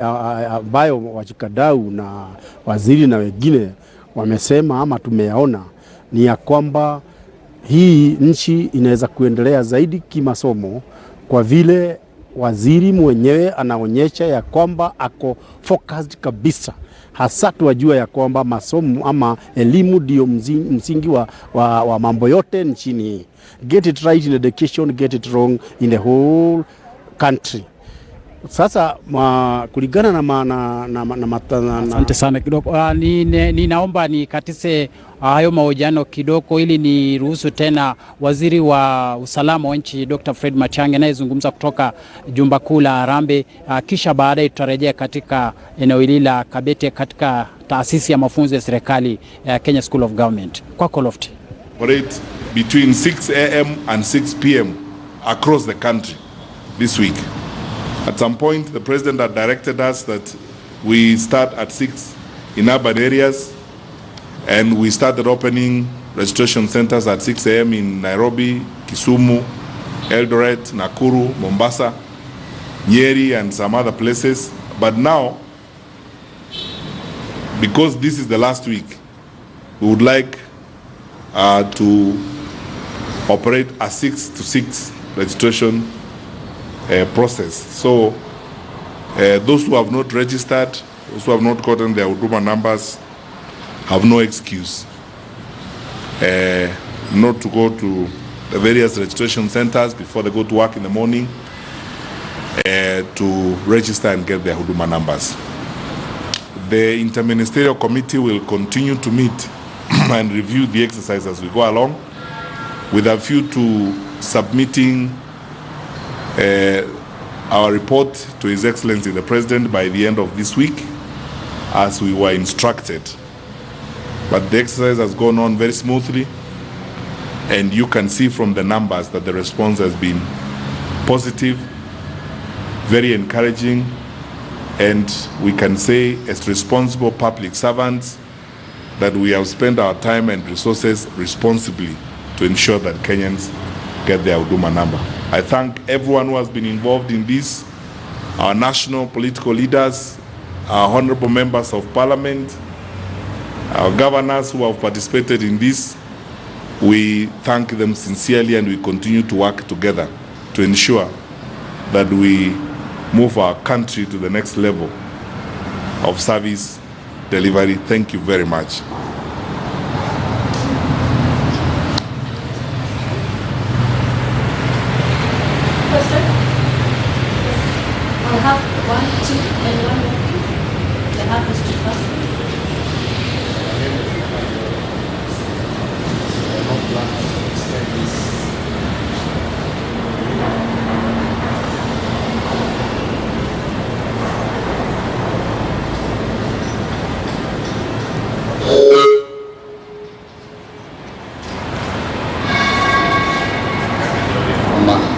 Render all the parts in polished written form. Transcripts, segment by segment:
ambayo washikadau na waziri na wengine wamesema ama tumeyaona ni ya kwamba hii nchi inaweza kuendelea zaidi kimasomo kwa vile waziri mwenyewe anaonyesha ya kwamba ako focused kabisa. Hasa tuwajua ya kwamba masomo ama elimu ndio msingi wa mambo yote nchini hii. Get it right in education, get it wrong in the whole country. Sasa kulingana na asante sana kidogo. Ninaomba nikatise hayo mahojiano kidogo ili ni ruhusu tena waziri wa usalama wa nchi Dr. Fred Matiang'i anayezungumza kutoka jumba kuu la Harambee. Kisha baadaye tutarejea katika eneo hili la Kabete katika taasisi ya mafunzo ya serikali Kenya School of Government. Kwako Lofty. Operate between 6 a.m. and 6 p.m. across the country this week. At some point, the president had directed us that we start at 6 in urban areas, and we started opening registration centers at 6 a.m. in Nairobi, Kisumu, Eldoret, Nakuru, Mombasa, Nyeri, and some other places. But now, because this is the last week, we would like to operate a 6 to 6 registration process. So those who have not registered, those who have not gotten their Huduma numbers, have no excuse not to go to the various registration centers before they go to work in the morning to register and get their Huduma numbers. The Interministerial Committee will continue to meet and review the exercise as we go along, with a view to submitting our report to His Excellency the President by the end of this week, as we were instructed. But the exercise has gone on very smoothly, and you can see from the numbers that the response has been positive, very encouraging, and we can say as responsible public servants that we have spent our time and resources responsibly to ensure that Kenyans get their Huduma number. I thank everyone who has been involved in this, our national political leaders, our honorable members of parliament, our governors who have participated in this. We thank them sincerely, and we continue to work together to ensure that we move our country to the next level of service delivery. Thank you very much.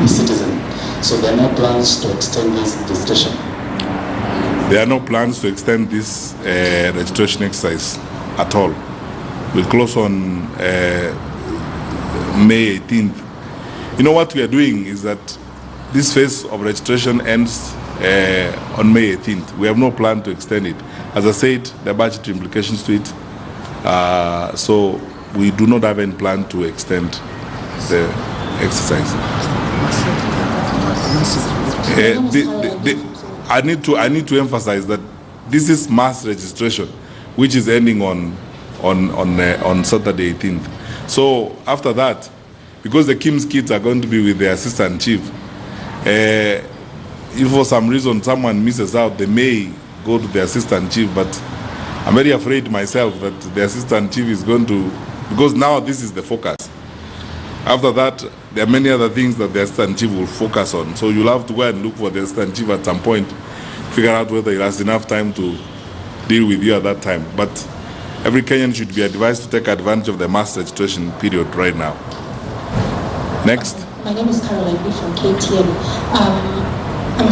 Citizen. So there are no plans to extend this registration? There are no plans to extend this registration exercise at all. We'll close on May 18th. You know what we are doing is that this phase of registration ends on May 18th. We have no plan to extend it. As I said, there are budgetary implications to it. So we do not have any plan to extend the exercise. I need to emphasize that this is mass registration, which is ending on Saturday 18th. So after that, because the KIMS kids are going to be with the assistant chief, if for some reason someone misses out, they may go to the assistant chief. But I'm very afraid myself that the assistant chief is going to, because now this is the focus. After that, there are many other things that the assistant chief will focus on. So you'll have to go and look for the assistant chief at some point, figure out whether he has enough time to deal with you at that time. But every Kenyan should be advised to take advantage of the mass registration period right now. Next. My name is Caroline B from KTN. I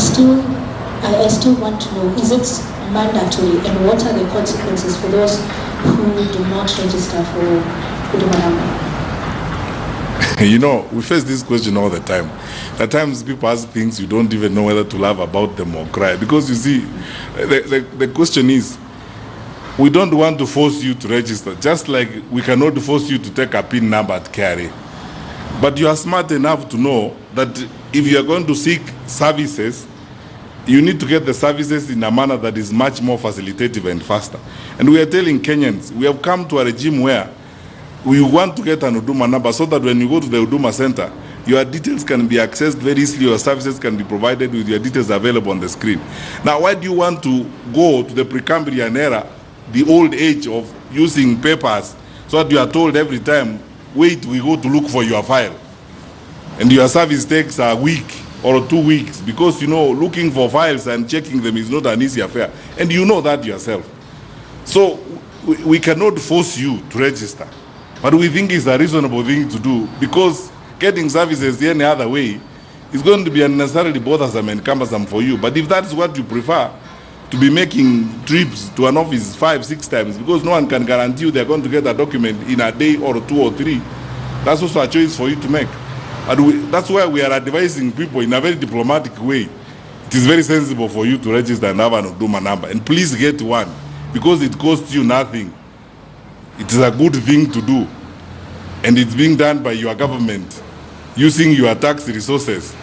still want to know, is it mandatory, and what are the consequences for those who do not register for Huduma Namba? You know, we face this question all the time. At times people ask things you don't even know whether to laugh about them or cry. Because you see, the question is, we don't want to force you to register, just like we cannot force you to take a PIN number at KRA. But you are smart enough to know that if you are going to seek services, you need to get the services in a manner that is much more facilitative and faster. And we are telling Kenyans, we have come to a regime where we want to get an Huduma number so that when you go to the Huduma center, your details can be accessed very easily, your services can be provided with your details available on the screen. Now, why do you want to go to the Precambrian era, the old age of using papers, so that you are told every time, wait, we go to look for your file, and your service takes a week or 2 weeks, because you know looking for files and checking them is not an easy affair, and you know that yourself. So we cannot force you to register, but we think it's a reasonable thing to do, because getting services any other way is going to be unnecessarily bothersome and cumbersome for you. But if that's what you prefer, to be making trips to an office 5-6 times, because no one can guarantee you they're going to get a document in a day or 2 or 3, that's also a choice for you to make. And that's why we are advising people in a very diplomatic way. It is very sensible for you to register and have an Huduma number. And please get one, because it costs you nothing. It is a good thing to do. And it's being done by your government using your tax resources.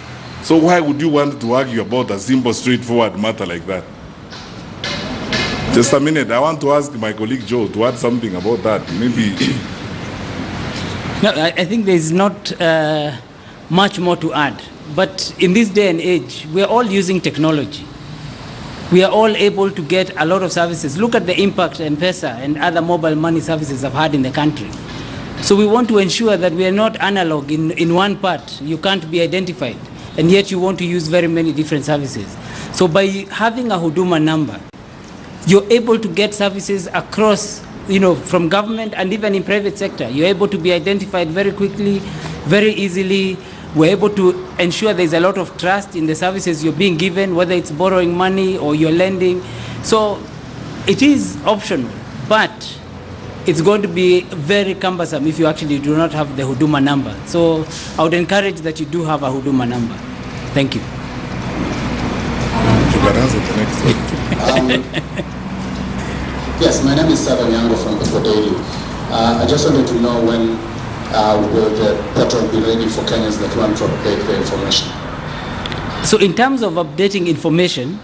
So why would you want to argue about a simple, straightforward matter like that? Just a minute, I want to ask my colleague Joe to add something about that. Maybe. No, I think there is not much more to add. But in this day and age, we are all using technology. We are all able to get a lot of services. Look at the impact M-Pesa and other mobile money services have had in the country. So we want to ensure that we are not analog in one part. You can't be identified, and yet you want to use very many different services. So by having a Huduma number, you're able to get services across, from government and even in private sector. You're able to be identified very quickly, very easily. We're able to ensure there's a lot of trust in the services you're being given, whether it's borrowing money or you're lending. So it is optional, but it's going to be very cumbersome if you actually do not have the Huduma number. So I would encourage that you do have a Huduma number. Thank you. You can answer the next one. Yes, my name is Sava Nyango from the Daily. I just wanted to know when will the portal be ready for Kenyans that want to update the information? So in terms of updating information,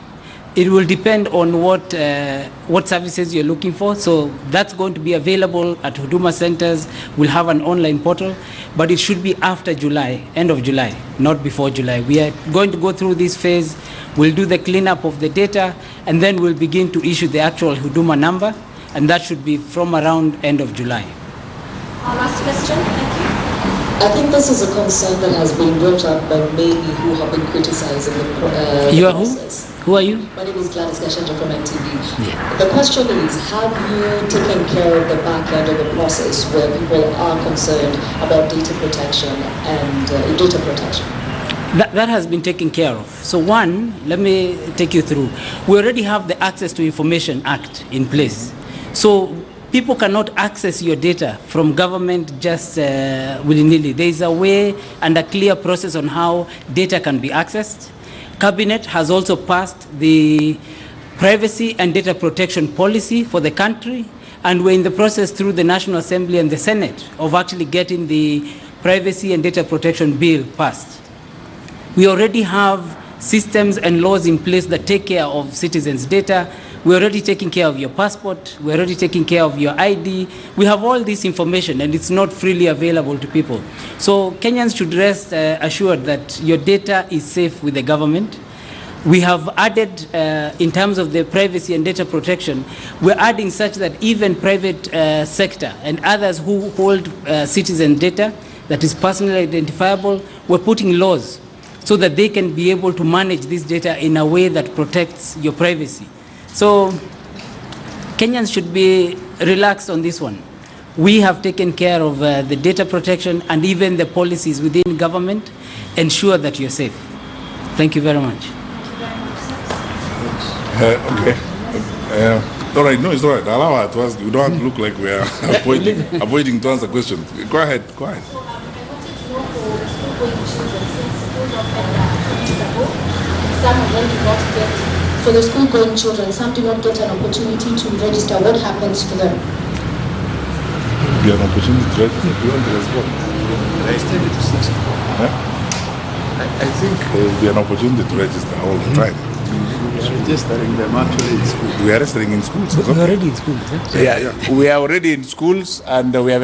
it will depend on what services you're looking for. So that's going to be available at Huduma centers. We'll have an online portal, but it should be after July, end of July, not before July. We are going to go through this phase. We'll do the cleanup of the data, and then we'll begin to issue the actual Huduma number, and that should be from around end of July. Last question, thank you. I think this is a concern that has been brought up by many who have been criticizing the You are process. Who are you? My name is Gladys Gashanja from NTV. Yeah. The question is, have you taken care of the back end of the process where people are concerned about data protection and data protection? That has been taken care of. So one, let me take you through. We already have the Access to Information Act in place. So people cannot access your data from government just willy-nilly. There is a way and a clear process on how data can be accessed. Cabinet has also passed the privacy and data protection policy for the country, and we're in the process through the National Assembly and the Senate of actually getting the privacy and data protection bill passed. We already have systems and laws in place that take care of citizens' data. We're already taking care of your passport. We're already taking care of your ID. We have all this information, and it's not freely available to people. So Kenyans should rest assured that your data is safe with the government. We have added, in terms of the privacy and data protection, we're adding such that even private sector and others who hold citizen data that is personally identifiable, we're putting laws so that they can be able to manage this data in a way that protects your privacy. So Kenyans should be relaxed on this one. We have taken care of the data protection and even the policies within government ensure that you're safe. Thank you very much. Okay. All right. No, it's all right. Allow her to ask. We don't have to look like we are avoiding to answer questions. Go ahead. Go ahead. school-going children since schools opened 2 weeks ago. Some of them do not get. For the school-going children, some do not get an opportunity to register. What happens to them? Be an opportunity to register. You want to respond? I extended to 6. Huh? I think There will be an opportunity to register all the time. registering them actually in school. We are registering in schools. We're already in schools. Yeah, we are already in schools and we have